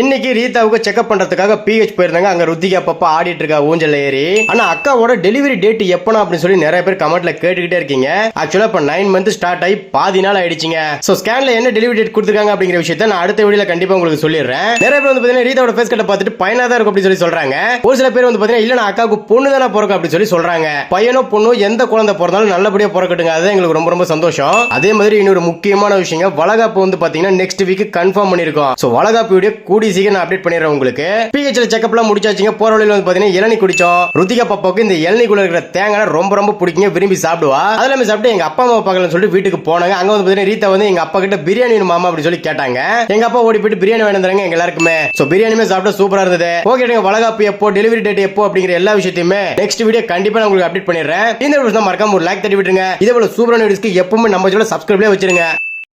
இன்னைக்கு ரீதாவுக்கு செக்அப் பண்றதுக்காக பிஹெச் போயிருந்தாங்க. அங்க ருத்திகா பாப்பா ஆடிட்டு இருக்கா ஊஞ்சல் ஏறி. ஆனா அக்காவோட டெலிவரி டேட் எப்பனா அப்படின்னு சொல்லி நிறைய பேர் கமெண்ட்ல கேட்டுக்கிட்டே இருக்கீங்க. ஆக்சுவலா இப்ப 9 மந்த் ஸ்டார்ட் ஆகி பாதி நாள் ஆயிடுச்சுங்க. சோ ஸ்கேன்ல என்ன டெலிவரி டேட் கொடுத்துருக்காங்க அப்படிங்கிற விஷயத்தை நான் அடுத்த வீடியோல கண்டிப்பா உங்களுக்கு சொல்லிடுறேன். நிறைய பேர் வந்து பாத்தீங்கன்னா ரீதாவோட ஃபேஸ் கட்ட பார்த்துட்டு பையனா தான் இருக்கும் அப்படின்னு சொல்லி சொல்றாங்க. ஒரு சில பேர் வந்து பாத்தீங்கன்னா இல்ல நான் அக்காவுக்கு பொண்ணு தானே பிறக்கும் அப்படின்னு சொல்லி சொல்றாங்க. பையனோ பொண்ணோ எந்த குழந்தை பிறந்தாலும் நல்லபடியா பிறக்கட்டுங்க. அதுதான் எங்களுக்கு ரொம்ப ரொம்ப சந்தோஷம். அதே மாதிரி இன்னொரு முக்கியமான விஷயம், வளகாப்பு வந்து பாத்தீங்கன்னா நெக்ஸ்ட் வீக் கன்ஃபார்ம் பண்ணிருக்கோம். சோ வளகாப்பு வீடியோ கூடி சீக்கிரம் அப்டேட் பண்ணிடுறேன் உங்களுக்கு. பிஹெச்ல செக்அப்லாம் முடிச்சாச்சுங்க. போற வழியில வந்து பாத்தீங்கன்னா இளநீ குடிச்சோம். ருத்திகா பாப்பாவுக்கு இந்த இளநீக்குள்ள இருக்கிற தேங்காய் ரொம்ப ரொம்ப பிடிக்குங்க, விரும்பி சாப்பிடுவா. அதெல்லாம் சாப்பிட்டு எங்க அப்பா அம்மா பார்க்கலன்னு சொல்லிட்டு வீட்டுக்கு போனாங்க. அங்க வந்து பாத்தீங்கன்னா ரீதா வந்து எங்க அப்பா கிட்ட பிரியாணி மாமா அப்படி சொல்லி கேட்டாங்க. எங்க அப்பா ஓடி போயிட்டு பிரியாணி வேணும்ன்றாங்க எங்க எல்லாருக்குமே. சோ பிரியாணியுமே சாப்பிட்டு சூப்பரா இருந்தது. ஓகே, வளகாப்பு எப்போ, டெலிவரி டேட் எப்போ அப்படிங்கிற எல்லா விஷயத்தையுமே நெக்ஸ்ட் வீடியோ கண்டிப்பா நான் உங்களுக்கு அப்டேட் பண்ணிடுறேன். இந்த வீடியோ மறக்காம ஒரு லைக் தட்டி விட்டுருங்க. இதே போல சூப்பரான வீடியோஸ்க்கு எப்பவுமே நம்ம சேனலை சப்ஸ்கிரைப்ல வச்சிருங்க.